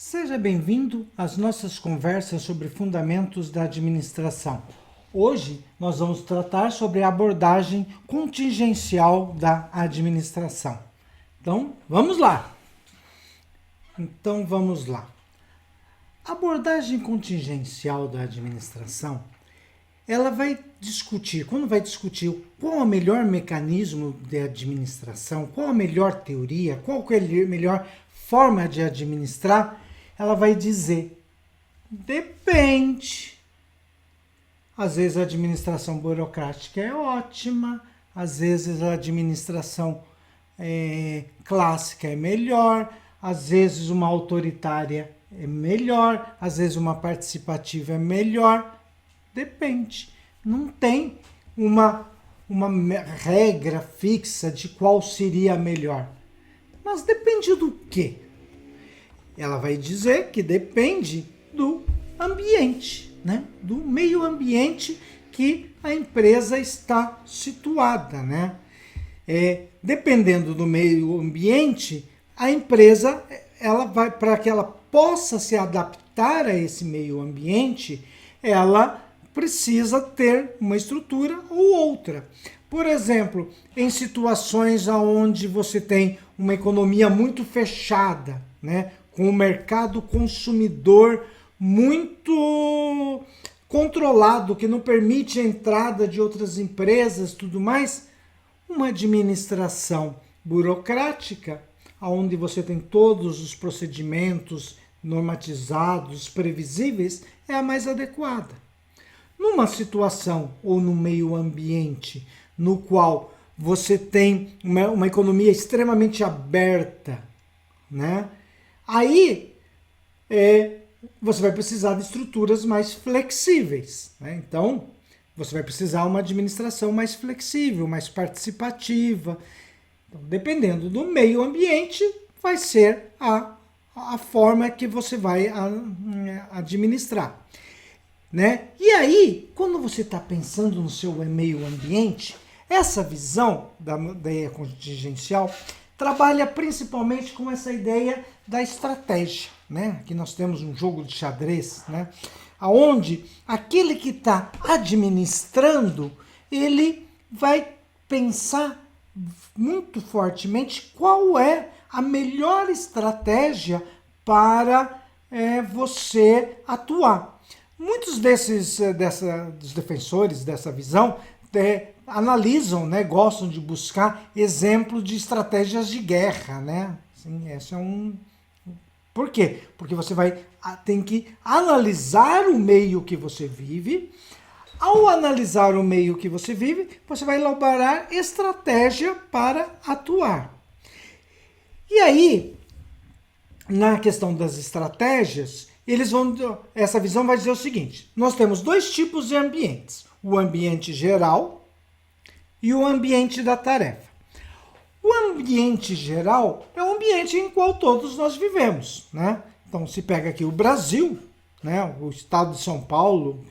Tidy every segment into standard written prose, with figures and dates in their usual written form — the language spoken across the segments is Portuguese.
Seja bem-vindo às nossas conversas sobre fundamentos da administração. Hoje nós vamos tratar sobre a abordagem contingencial da administração. Então, vamos lá. A abordagem contingencial da administração, ela vai discutir, quando vai discutir qual é o melhor mecanismo de administração, qual a melhor teoria, qual é a melhor forma de administrar, ela vai dizer, depende. Às vezes a administração burocrática é ótima, às vezes a administração clássica é melhor, às vezes uma autoritária é melhor, às vezes uma participativa é melhor. Depende. Não tem uma regra fixa de qual seria a melhor. Mas depende do quê? Ela vai dizer que depende do ambiente, né? Do meio ambiente que a empresa está situada, né? Dependendo do meio ambiente, a empresa, ela vai, para que ela possa se adaptar a esse meio ambiente, ela precisa ter uma estrutura ou outra. Por exemplo, em situações onde você tem uma economia muito fechada, né, com o mercado consumidor muito controlado, que não permite a entrada de outras empresas, tudo mais, uma administração burocrática, onde você tem todos os procedimentos normatizados, previsíveis, é a mais adequada. Numa situação ou no meio ambiente no qual você tem uma economia extremamente aberta, né? Aí você vai precisar de estruturas mais flexíveis, né? Então, você vai precisar de uma administração mais flexível, mais participativa. Então, dependendo do meio ambiente, vai ser a forma que você vai administrar. Né? E aí, quando você está pensando no seu meio ambiente, essa visão da ideia contingencial trabalha principalmente com essa ideia da estratégia. Né? Aqui nós temos um jogo de xadrez, né? Onde aquele que está administrando, ele vai pensar muito fortemente qual é a melhor estratégia para você atuar. Muitos dos defensores dessa visão analisam, né, gostam de buscar exemplos de estratégias de guerra, né? Assim, esse é um... Por quê? Porque você tem que analisar o meio que você vive. Ao analisar o meio que você vive, você vai elaborar estratégia para atuar. E aí, na questão das estratégias, essa visão vai dizer o seguinte: nós temos dois tipos de ambientes, o ambiente geral e o ambiente da tarefa. O ambiente geral é o ambiente em qual todos nós vivemos, né? Então, se pega aqui o Brasil, né, o estado de São Paulo,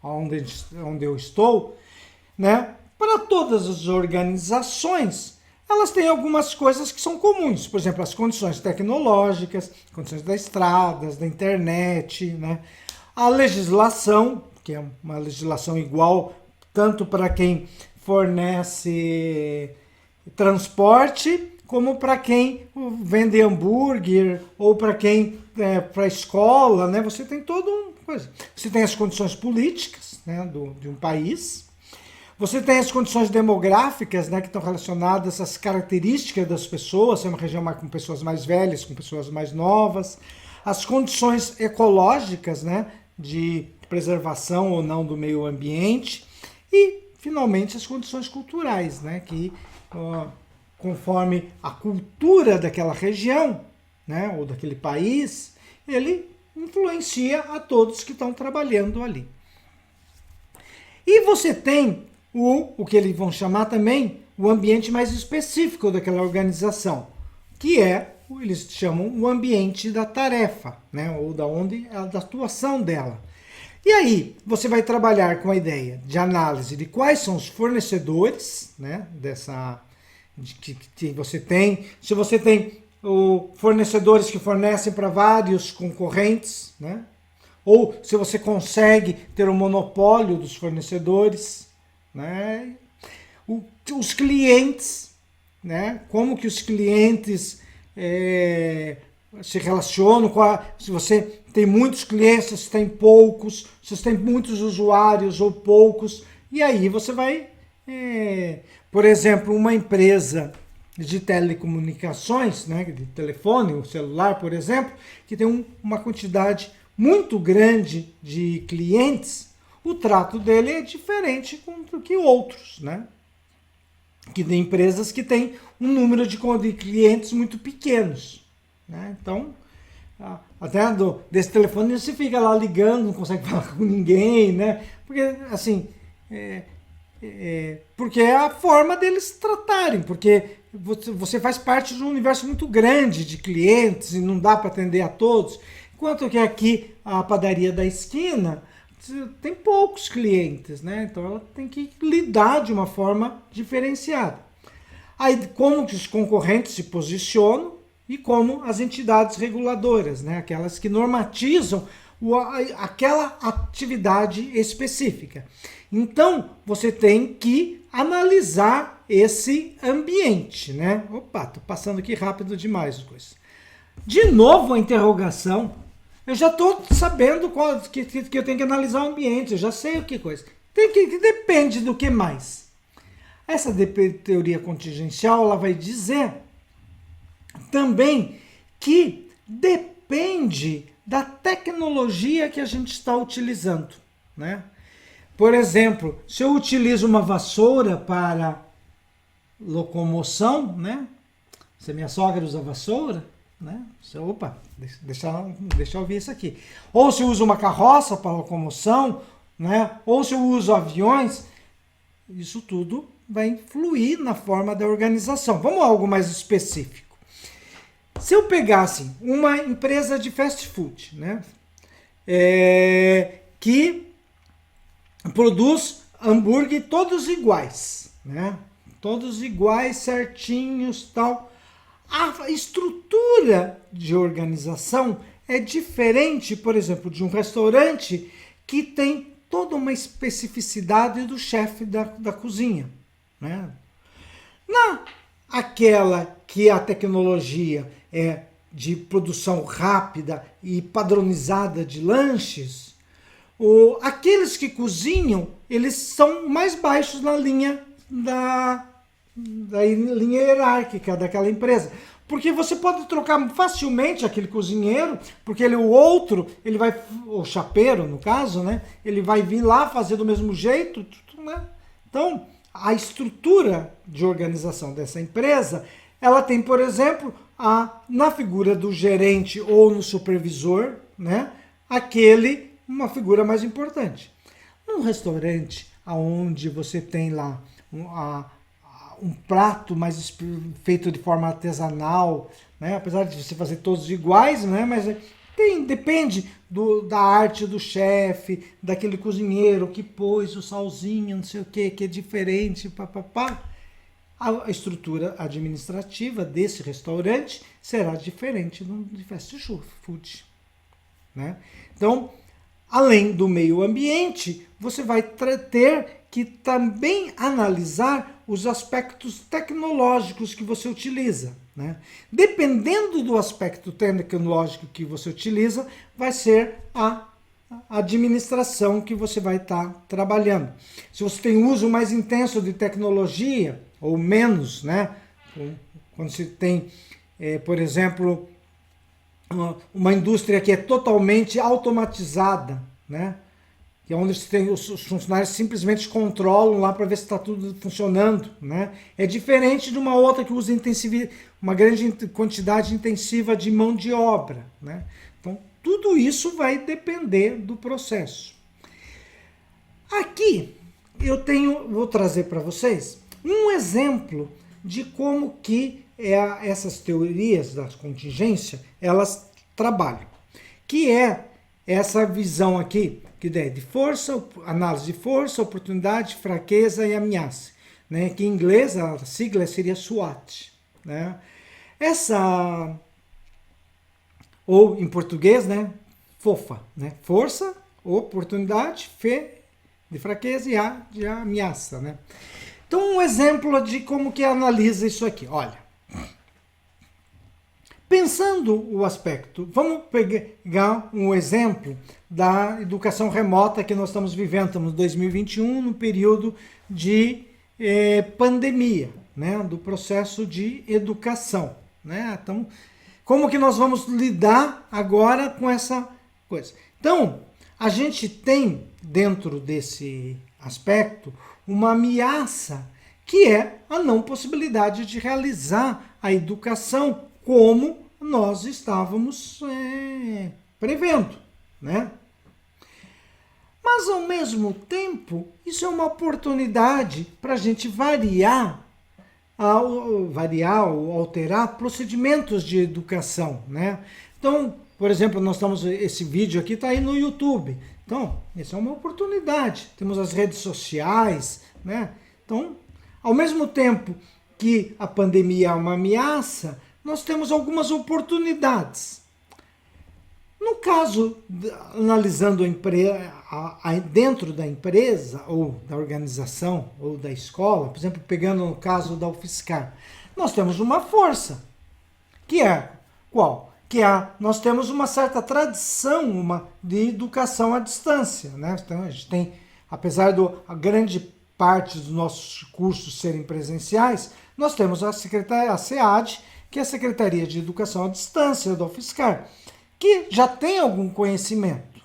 onde eu estou, né, para todas as organizações, elas têm algumas coisas que são comuns. Por exemplo, as condições tecnológicas, condições das estradas, da internet, né? A legislação, que é uma legislação igual tanto para quem fornece transporte, como para quem vende hambúrguer, ou para quem para a escola, né? Você tem toda uma coisa. Você tem as condições políticas, né, de um país. Você tem as condições demográficas, né, que estão relacionadas às características das pessoas, se é uma região com pessoas mais velhas, com pessoas mais novas. As condições ecológicas, né, de preservação ou não do meio ambiente. E, finalmente, as condições culturais, né, que, conforme a cultura daquela região, né, ou daquele país, ele influencia a todos que estão trabalhando ali. E você tem o que eles vão chamar também o ambiente mais específico daquela organização, que eles chamam o ambiente da tarefa, né, ou da atuação dela. E aí, você vai trabalhar com a ideia de análise de quais são os fornecedores, né, que você tem. Se você tem fornecedores que fornecem para vários concorrentes, né? Ou se você consegue ter um monopólio dos fornecedores, né? Os clientes, né? Como que os clientes se relacionam, se você tem muitos clientes, se você tem poucos, se você tem muitos usuários ou poucos, e aí você vai, por exemplo, uma empresa de telecomunicações, né, de telefone, o celular, por exemplo, que tem uma quantidade muito grande de clientes, o trato dele é diferente do que outros, né? Que tem empresas que têm um número de clientes muito pequenos, né? Então, até desse telefone você fica lá ligando, não consegue falar com ninguém, né? Porque, assim, porque é a forma deles tratarem, porque você faz parte de um universo muito grande de clientes e não dá para atender a todos. Enquanto que aqui a padaria da esquina tem poucos clientes, né? Então ela tem que lidar de uma forma diferenciada. Aí como que os concorrentes se posicionam e como as entidades reguladoras, né? Aquelas que normatizam aquela atividade específica. Então você tem que analisar esse ambiente, né? Opa, tô passando aqui rápido demais as coisas. De novo a interrogação. Eu já estou sabendo que eu tenho que analisar o ambiente, eu já sei o que coisa. Depende do que mais. Essa teoria contingencial ela vai dizer também que depende da tecnologia que a gente está utilizando, né? Por exemplo, se eu utilizo uma vassoura para locomoção, né? Se a minha sogra usa vassoura, né? Opa, deixa eu ouvir isso aqui. Ou se eu uso uma carroça para locomoção, né? Ou se eu uso aviões, isso tudo vai influir na forma da organização. Vamos a algo mais específico. Se eu pegasse uma empresa de fast food, né? Que produz hambúrguer todos iguais, né? Todos iguais, certinhos, tal. A estrutura de organização é diferente, por exemplo, de um restaurante que tem toda uma especificidade do chefe da cozinha, né? Aquela que a tecnologia é de produção rápida e padronizada de lanches, aqueles que cozinham, eles são mais baixos na linha da linha hierárquica daquela empresa. Porque você pode trocar facilmente aquele cozinheiro, porque ele vai, o chapeiro no caso, né? Ele vai vir lá fazer do mesmo jeito, né? Então, a estrutura de organização dessa empresa, ela tem, por exemplo, na figura do gerente ou no supervisor, né? Uma figura mais importante. Num restaurante onde você tem lá um prato mais feito de forma artesanal, né? Apesar de você fazer todos iguais, né? Mas depende da arte do chefe, daquele cozinheiro que pôs o salzinho, não sei o que é diferente, papapá. A estrutura administrativa desse restaurante será diferente de fast food, né? Então, além do meio ambiente, você vai ter que também analisar os aspectos tecnológicos que você utiliza, né? Dependendo do aspecto tecnológico que você utiliza, vai ser a administração que você vai estar trabalhando. Se você tem uso mais intenso de tecnologia, ou menos, né? Quando você tem, por exemplo, uma indústria que é totalmente automatizada, né? Que é onde os funcionários simplesmente controlam lá para ver se está tudo funcionando, né? É diferente de uma outra que usa uma grande quantidade intensiva de mão de obra, né? Então, tudo isso vai depender do processo. Aqui, vou trazer para vocês um exemplo de como que essas teorias da contingência, elas trabalham. Que é essa visão aqui, que é de força, análise de força, oportunidade, fraqueza e ameaça, né? Que em inglês a sigla seria SWOT, né? Essa, ou em português, né, fofa, né, força, oportunidade, fé de fraqueza e a de ameaça, né. Então, um exemplo de como que analisa isso aqui, olha. Pensando o aspecto, vamos pegar um exemplo da educação remota que nós estamos vivendo, estamos em 2021, no período de pandemia, né, do processo de educação, né? Então, como que nós vamos lidar agora com essa coisa? Então, a gente tem dentro desse aspecto uma ameaça que é a não possibilidade de realizar a educação como nós estávamos prevendo, né? Mas, ao mesmo tempo, isso é uma oportunidade para a gente variar ou alterar procedimentos de educação, né? Então, por exemplo, esse vídeo aqui está aí no YouTube. Então, essa é uma oportunidade. Temos as redes sociais, né? Então, ao mesmo tempo que a pandemia é uma ameaça, nós temos algumas oportunidades. No caso, analisando dentro da empresa, ou da organização, ou da escola, por exemplo, pegando no caso da UFSCar, nós temos uma força, que é qual? Nós temos uma certa tradição de educação à distância, né? Então, a gente tem, apesar a grande parte dos nossos cursos serem presenciais, nós temos a SEAD, que é a Secretaria de Educação à Distância da UFSCar, que já tem algum conhecimento,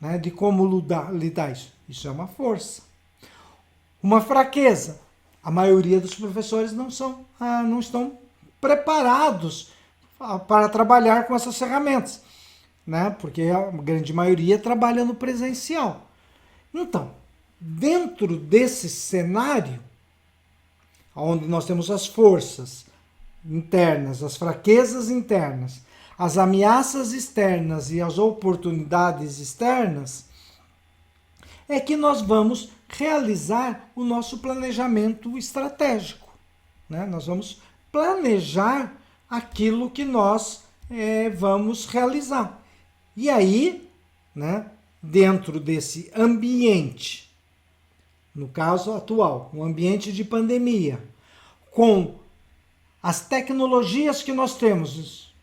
né, de como lidar isso. Isso é uma força. Uma fraqueza. A maioria dos professores não estão preparados para trabalhar com essas ferramentas, né, porque a grande maioria trabalha no presencial. Então, dentro desse cenário, onde nós temos as forças internas, as fraquezas internas, as ameaças externas e as oportunidades externas, é que nós vamos realizar o nosso planejamento estratégico, né? Nós vamos planejar aquilo que nós vamos realizar. E aí, né, dentro desse ambiente, no caso atual, um ambiente de pandemia, com as tecnologias que nós temos,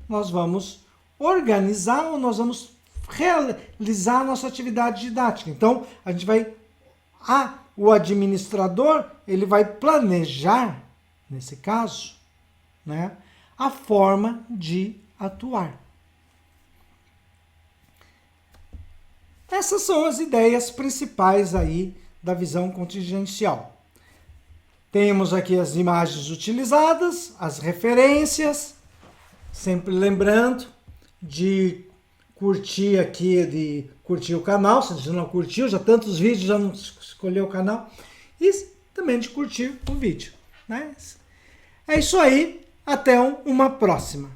nós vamos organizar ou nós vamos realizar a nossa atividade didática. Então, a gente vai... o administrador, ele vai planejar, nesse caso, né, a forma de atuar. Essas são as ideias principais aí da visão contingencial. Temos aqui as imagens utilizadas, as referências, sempre lembrando de curtir o canal, se você não curtiu, já tantos vídeos, já não escolheu o canal, e também de curtir o vídeo, né? É isso aí, até uma próxima.